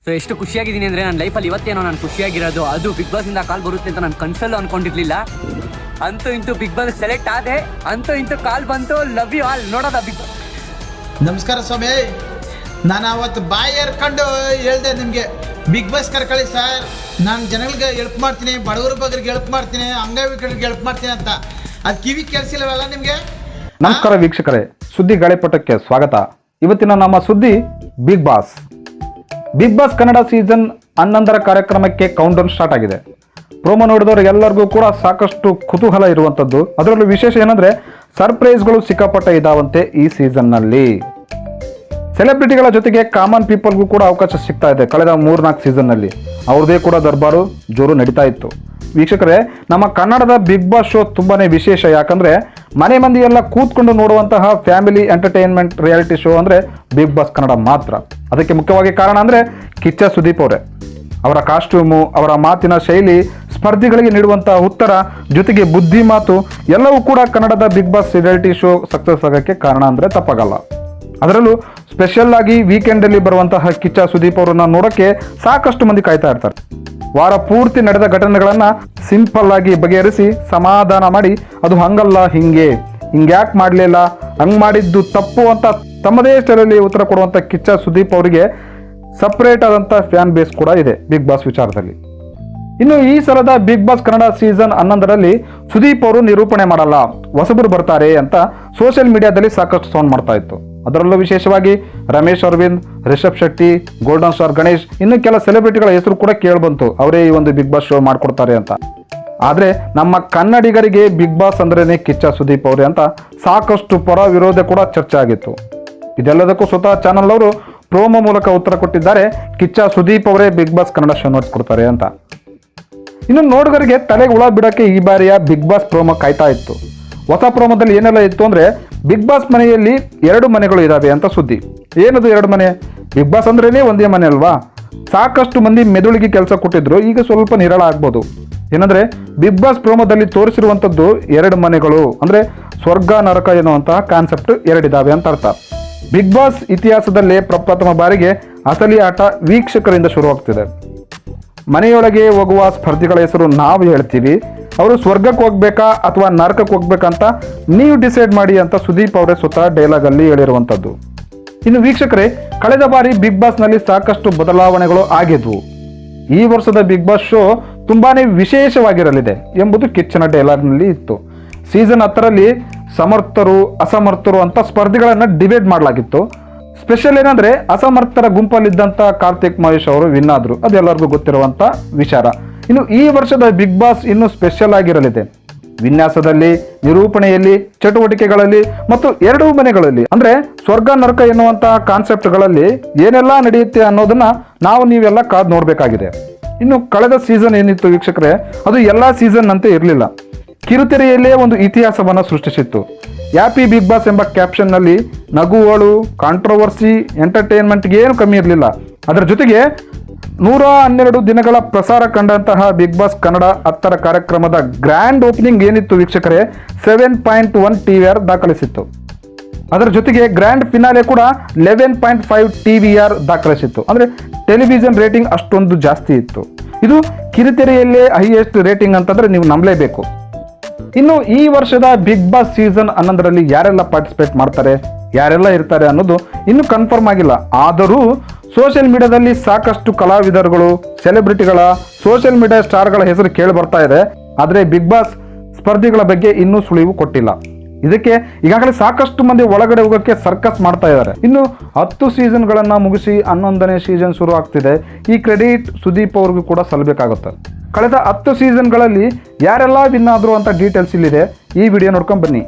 So ಎಷ್ಟು ಖುಷಿಯಾಗಿದ್ದೀನಿ ಅಂದರೆ ನನ್ನ ಲೈಫಲ್ಲಿ ಇವತ್ತೇನೋ ನಾನು ಖುಷಿಯಾಗಿರೋದು. ಅದು ಬಿಗ್ ಬಾಸಿಂದ ಕಾಲ್ ಬರುತ್ತೆ ಅಂತ ನಾನು ಕನ್ಸಲ್ಲೂ ಅನ್ಕೊಂಡಿರ್ಲಿಲ್ಲ. ಅಂತೂ ಇಂತೂ ಬಿಗ್ ಬಾಸ್ ಸೆಲೆಕ್ಟ್ ಆದೆ, ಅಂತೂ ಇಂತೂ ಕಾಲ್ ಬಂತು. Love you all. ನೋಡೋದ ಬಿಗ್ ಬಾಸ್. ನಮಸ್ಕಾರ ಸ್ವಾಮಿ. ನಾನು ಅವತ್ತು ಬಾಯಿ ಏರ್ಕೊಂಡು ಹೇಳ್ದೆ ನಿಮಗೆ, ಬಿಗ್ ಬಾಸ್ ಕರ್ಕೊಳ್ಳಿ ಸರ್, ನಾನು ಜನಗಳಿಗೆ ಹೆಲ್ಪ್ ಮಾಡ್ತೀನಿ, ಬಡವರ ಬಗ್ಗರಿಗೆ ಹೆಲ್ಪ್ ಮಾಡ್ತೀನಿ, ಅಂಗವಿಕಲರಿಗೆ ಹೆಲ್ಪ್ ಮಾಡ್ತೀನಿ ಅಂತ. ಅದು ಕಿವಿ ಕೇಳಿಸಿಲ್ಲವಲ್ಲ ನಿಮಗೆ? ನಮಸ್ಕಾರ ವೀಕ್ಷಕರೇ, ಸುದ್ದಿ ಗಾಳಿಪಟಕ್ಕೆ ಸ್ವಾಗತ. ಇವತ್ತಿನ ನಮ್ಮ ಸುದ್ದಿ ಬಿಗ್ ಬಾಸ್ ಕನ್ನಡ ಸೀಸನ್ 11 ಕಾರ್ಯಕ್ರಮಕ್ಕೆ ಕೌಂಟ್ಡೌನ್ ಸ್ಟಾರ್ಟ್ ಆಗಿದೆ. ಪ್ರೋಮೋ ನೋಡಿದವರಿಗೆಲ್ಲರಿಗೂ ಕೂಡ ಸಾಕಷ್ಟು ಕುತೂಹಲ ಇರುವಂಥದ್ದು. ಅದರಲ್ಲೂ ವಿಶೇಷ ಏನಂದ್ರೆ ಸರ್ಪ್ರೈಸ್ಗಳು ಸಿಕ್ಕಾಪಟ್ಟೆ ಇದಾವಂತೆ ಈ ಸೀಸನ್ನಲ್ಲಿ. ಸೆಲೆಬ್ರಿಟಿಗಳ ಜೊತೆಗೆ ಕಾಮನ್ ಪೀಪಲ್ಗೂ ಕೂಡ ಅವಕಾಶ ಸಿಗ್ತಾ ಇದೆ. ಕಳೆದ 3-4 ಸೀಸನ್ನಲ್ಲಿ ಅವ್ರದೇ ಕೂಡ ದರ್ಬಾರು ಜೋರು ನಡೀತಾ ಇತ್ತು. ವೀಕ್ಷಕರೇ, ನಮ್ಮ ಕನ್ನಡದ ಬಿಗ್ ಬಾಸ್ ಶೋ ತುಂಬಾನೇ ವಿಶೇಷ. ಯಾಕಂದ್ರೆ ಮನೆ ಮಂದಿ ಎಲ್ಲ ಕೂತ್ಕೊಂಡು ನೋಡುವಂತಹ ಫ್ಯಾಮಿಲಿ ಎಂಟರ್ಟೈನ್ಮೆಂಟ್ ರಿಯಾಲಿಟಿ ಶೋ ಅಂದ್ರೆ ಬಿಗ್ ಬಾಸ್ ಕನ್ನಡ ಮಾತ್ರ. ಅದಕ್ಕೆ ಮುಖ್ಯವಾಗಿ ಕಾರಣ ಅಂದ್ರೆ ಕಿಚ್ಚ ಸುದೀಪ್ ಅವರೇ. ಅವರ ಕಾಸ್ಟ್ಯೂಮು, ಅವರ ಮಾತಿನ ಶೈಲಿ, ಸ್ಪರ್ಧಿಗಳಿಗೆ ನೀಡುವಂತಹ ಉತ್ತರ, ಜೊತೆಗೆ ಬುದ್ಧಿ ಮಾತು ಎಲ್ಲವೂ ಕೂಡ ಕನ್ನಡದ Bigg Boss reality show success ಆಗೋಕ್ಕೆ ಕಾರಣ ಅಂದ್ರೆ ತಪ್ಪಾಗಲ್ಲ. ಅದರಲ್ಲೂ ಸ್ಪೆಷಲ್ ಆಗಿ ವೀಕೆಂಡ್ ಅಲ್ಲಿ ಬರುವಂತಹ ಕಿಚ್ಚ ಸುದೀಪ್ ಅವರನ್ನ ನೋಡೋಕೆ ಸಾಕಷ್ಟು ಮಂದಿ ಕಾಯ್ತಾ ಇರ್ತಾರೆ. ವಾರ ಪೂರ್ತಿ ನಡೆದ ಘಟನೆಗಳನ್ನ ಸಿಂಪಲ್ ಆಗಿ ಬಗೆಹರಿಸಿ ಸಮಾಧಾನ ಮಾಡಿ, ಅದು ಹಂಗಲ್ಲ ಹಿಂಗ್ಯಾಕ್ ಮಾಡಲಿಲ್ಲ, ಹಂಗ್ ಮಾಡಿದ್ದು ತಪ್ಪು ಅಂತ ತಮ್ಮದೇ ಸ್ಟೈಲಲ್ಲಿ ಉತ್ತರ ಕೊಡುವಂತ ಕಿಚ್ಚ ಸುದೀಪ್ ಅವರಿಗೆ ಸಪರೇಟ್ ಆದಂತ ಫ್ಯಾನ್ ಬೇಸ್ ಕೂಡ ಇದೆ ಬಿಗ್ ಬಾಸ್ ವಿಚಾರದಲ್ಲಿ. ಇನ್ನು ಈ ಸಲದ ಬಿಗ್ ಬಾಸ್ ಕನ್ನಡ ಸೀಸನ್ 11ರಲ್ಲಿ ಸುದೀಪ್ ಅವರು ನಿರೂಪಣೆ ಮಾಡಲ್ಲ, ಹೊಸಬರು ಬರ್ತಾರೆ ಅಂತ ಸೋಷಿಯಲ್ ಮೀಡಿಯಾದಲ್ಲಿ ಸಾಕಷ್ಟು ಸೌಂಡ್ ಮಾಡ್ತಾ ಇತ್ತು. ಅದರಲ್ಲೂ ವಿಶೇಷವಾಗಿ ರಮೇಶ್ ಅರವಿಂದ್, ರಿಷಬ್ ಶೆಟ್ಟಿ, ಗೋಲ್ಡನ್ ಸ್ಟಾರ್ ಗಣೇಶ್, ಇನ್ನು ಕೆಲ ಸೆಲೆಬ್ರಿಟಿಗಳ ಹೆಸರು ಕೂಡ ಕೇಳಿಬಂತು, ಅವರೇ ಈ ಒಂದು ಬಿಗ್ ಬಾಸ್ ಶೋ ಮಾಡ್ಕೊಡ್ತಾರೆ ಅಂತ. ಆದ್ರೆ ನಮ್ಮ ಕನ್ನಡಿಗರಿಗೆ ಬಿಗ್ ಬಾಸ್ ಅಂದ್ರೇನೆ ಕಿಚ್ಚ ಸುದೀಪ್ ಅವರೇ ಅಂತ ಸಾಕಷ್ಟು ಪರ ವಿರೋಧ ಕೂಡ ಚರ್ಚೆ ಆಗಿತ್ತು. ಇದೆಲ್ಲದಕ್ಕೂ ಸ್ವತಃ ಚಾನಲ್ ಅವರು ಪ್ರೋಮೋ ಮೂಲಕ ಉತ್ತರ ಕೊಟ್ಟಿದ್ದಾರೆ, ಕಿಚ್ಚ ಸುದೀಪ್ ಅವರೇ ಬಿಗ್ ಬಾಸ್ ಕನ್ನಡ ಶೋ ನಡೆಸ್ಕೊಡ್ತಾರೆ ಅಂತ. ಇನ್ನು ನೋಡುಗರಿಗೆ ತಲೆಗೆ ಹುಳ ಬಿಡೋಕ್ಕೆ ಈ ಬಾರಿಯ ಬಿಗ್ ಬಾಸ್ ಪ್ರೋಮೋ ಕಾಯ್ತಾ ಇತ್ತು. ಹೊಸ ಪ್ರೋಮೋದಲ್ಲಿ ಏನೆಲ್ಲ ಇತ್ತು ಅಂದ್ರೆ, ಬಿಗ್ ಬಾಸ್ ಮನೆಯಲ್ಲಿ 2 ಮನೆಗಳು ಇದಾವೆ ಅಂತ ಸುದ್ದಿ. ಏನದು 2 ಮನೆ? ಬಿಗ್ ಬಾಸ್ ಅಂದ್ರೇನೆ ಒಂದೇ ಮನೆ ಅಲ್ವಾ? ಸಾಕಷ್ಟು ಮಂದಿ ಮೆದುಳಿಗೆ ಕೆಲಸ ಕೊಟ್ಟಿದ್ರು, ಈಗ ಸ್ವಲ್ಪ ನಿರಾಳ ಆಗ್ಬೋದು. ಏನಂದ್ರೆ ಬಿಗ್ ಬಾಸ್ ಪ್ರೋಮೋದಲ್ಲಿ ತೋರಿಸಿರುವಂತದ್ದು 2 ಮನೆಗಳು ಅಂದ್ರೆ ಸ್ವರ್ಗ ನರಕ ಎನ್ನುವಂತಹ ಕಾನ್ಸೆಪ್ಟ್ 2 ಇದಾವೆ ಅಂತ ಅರ್ಥ. ಬಿಗ್ ಬಾಸ್ ಇತಿಹಾಸದಲ್ಲೇ ಪ್ರಪ್ರಥಮ ಬಾರಿಗೆ ಅಸಲಿ ಆಟ ವೀಕ್ಷಕರಿಂದ ಶುರುವಾಗ್ತಿದೆ. ಮನೆಯೊಳಗೆ ಹೋಗುವ ಸ್ಪರ್ಧಿಗಳ ಹೆಸರು ನಾವು ಹೇಳ್ತೀವಿ, ಅವರು ಸ್ವರ್ಗಕ್ಕೆ ಹೋಗ್ಬೇಕಾ ಅಥವಾ ನರಕಕ್ಕೆ ಹೋಗ್ಬೇಕಂತ ನೀವು ಡಿಸೈಡ್ ಮಾಡಿ ಅಂತ ಸುದೀಪ್ ಅವರೇ ಸ್ವತಃ ಡೈಲಾಗ್ ಅಲ್ಲಿ ಹೇಳಿರುವಂತದ್ದು. ಇನ್ನು ವೀಕ್ಷಕರೇ, ಕಳೆದ ಬಾರಿ ಬಿಗ್ ಬಾಸ್ ನಲ್ಲಿ ಸಾಕಷ್ಟು ಬದಲಾವಣೆಗಳು ಆಗಿದ್ವು. ಈ ವರ್ಷದ ಬಿಗ್ ಬಾಸ್ ಶೋ ತುಂಬಾನೇ ವಿಶೇಷವಾಗಿರಲಿದೆ ಎಂಬುದು ಕಿಚ್ಚನ ಡೈಲಾಗ್ ನಲ್ಲಿ ಇತ್ತು. ಸೀಸನ್ 10ರಲ್ಲಿ ಸಮರ್ಥರು ಅಸಮರ್ಥರು ಅಂತ ಸ್ಪರ್ಧಿಗಳನ್ನ ಡಿಬೇಟ್ ಮಾಡಲಾಗಿತ್ತು. ಸ್ಪೆಷಲ್ ಏನಂದ್ರೆ ಅಸಮರ್ಥರ ಗುಂಪಲ್ಲಿದ್ದಂತ ಕಾರ್ತಿಕ್ ಮಹೇಶ್ ಅವರು ವಿನ್ ಆದ್ರು, ಅದೆಲ್ಲರಿಗೂ ಗೊತ್ತಿರುವಂತ ವಿಚಾರ. ಇನ್ನು ಈ ವರ್ಷದ ಬಿಗ್ ಬಾಸ್ ಇನ್ನು ಸ್ಪೆಷಲ್ ಆಗಿರಲಿದೆ. ವಿನ್ಯಾಸದಲ್ಲಿ, ನಿರೂಪಣೆಯಲ್ಲಿ, ಚಟುವಟಿಕೆಗಳಲ್ಲಿ ಮತ್ತು 2 ಮನೆಗಳಲ್ಲಿ ಅಂದ್ರೆ ಸ್ವರ್ಗ ನರಕ ಎನ್ನುವಂತಹ ಕಾನ್ಸೆಪ್ಟ್ಗಳಲ್ಲಿ ಏನೆಲ್ಲ ನಡೆಯುತ್ತೆ ಅನ್ನೋದನ್ನ ನೀವೆಲ್ಲ ಕಾದ್ ನೋಡ್ಬೇಕಾಗಿದೆ. ಇನ್ನು ಕಳೆದ ಸೀಸನ್ ಏನಿತ್ತು ವೀಕ್ಷಕರೇ, ಅದು ಎಲ್ಲಾ ಸೀಸನ್ ಅಂತೆ ಇರಲಿಲ್ಲ. ಕಿರುತೆರೆಯಲ್ಲೇ ಒಂದು ಇತಿಹಾಸವನ್ನ ಸೃಷ್ಟಿಸಿತ್ತು. ಹ್ಯಾಪಿ ಬಿಗ್ ಬಾಸ್ ಎಂಬ ಕ್ಯಾಪ್ಷನ್ ನಲ್ಲಿ ನಗುವಳು, ಕಾಂಟ್ರವರ್ಸಿ, ಎಂಟರ್ಟೈನ್ಮೆಂಟ್ಗೆ ಏನು ಕಮ್ಮಿ ಇರಲಿಲ್ಲ. ಅದರ ಜೊತೆಗೆ 112 ದಿನಗಳ ಪ್ರಸಾರ ಕಂಡಂತಹ ಬಿಗ್ ಬಾಸ್ ಕನ್ನಡ 10 ಕಾರ್ಯಕ್ರಮದ ಗ್ರ್ಯಾಂಡ್ ಓಪನಿಂಗ್ ಏನಿತ್ತು ವೀಕ್ಷಕರೇ, 7.1 TVR ದಾಖಲಿಸಿತ್ತು. ಅದರ ಜೊತೆಗೆ ಗ್ರ್ಯಾಂಡ್ ಫಿನಾಲೆ ಕೂಡ 11.5 TVR ದಾಖಲಿಸಿತ್ತು. ಅಂದ್ರೆ ಟೆಲಿವಿಷನ್ ರೇಟಿಂಗ್ ಅಷ್ಟೊಂದು ಜಾಸ್ತಿ ಇತ್ತು. ಇದು ಕಿರುತೆರೆಯಲ್ಲೇ ಹೈಯೆಸ್ಟ್ ರೇಟಿಂಗ್ ಅಂತಂದ್ರೆ ನೀವು ನಂಬಲೇಬೇಕು. ಇನ್ನು ಈ ವರ್ಷದ ಬಿಗ್ ಬಾಸ್ ಸೀಸನ್ 11ರಲ್ಲಿ ಯಾರೆಲ್ಲ ಪಾರ್ಟಿಸಿಪೇಟ್ ಮಾಡ್ತಾರೆ, ಯಾರೆಲ್ಲ ಇರ್ತಾರೆ ಅನ್ನೋದು ಇನ್ನೂ ಕನ್ಫರ್ಮ್ ಆಗಿಲ್ಲ. ಆದರೂ ಸೋಷಿಯಲ್ ಮೀಡಿಯಾದಲ್ಲಿ ಸಾಕಷ್ಟು ಕಲಾವಿದರುಗಳು, ಸೆಲೆಬ್ರಿಟಿಗಳ, ಸೋಷಿಯಲ್ ಮೀಡಿಯಾ ಸ್ಟಾರ್ಗಳ ಹೆಸರು ಕೇಳಿ ಬರ್ತಾ ಇದೆ. ಆದರೆ ಬಿಗ್ ಬಾಸ್ ಸ್ಪರ್ಧಿಗಳ ಬಗ್ಗೆ ಇನ್ನೂ ಸುಳಿವು ಕೊಟ್ಟಿಲ್ಲ. ಇದಕ್ಕೆ ಈಗಾಗಲೇ ಸಾಕಷ್ಟು ಮಂದಿ ಒಳಗಡೆ ಹೋಗೋಕ್ಕೆ ಸರ್ಕಸ್ ಮಾಡ್ತಾ ಇದ್ದಾರೆ. ಇನ್ನು 10 ಸೀಸನ್ಗಳನ್ನ ಮುಗಿಸಿ 11ನೇ ಸೀಸನ್ ಶುರು ಆಗ್ತಿದೆ. ಈ ಕ್ರೆಡಿಟ್ ಸುದೀಪ್ ಅವ್ರಿಗೂ ಕೂಡ ಸಲ್ಲಬೇಕಾಗುತ್ತೆ. ಕಳೆದ 10 ಸೀಸನ್ಗಳಲ್ಲಿ ಯಾರೆಲ್ಲ ವಿನ್ ಆದ್ರು ಅಂತ ಡೀಟೇಲ್ಸ್ ಇಲ್ಲಿದೆ, ಈ ವಿಡಿಯೋ ನೋಡ್ಕೊಂಡು ಬನ್ನಿ.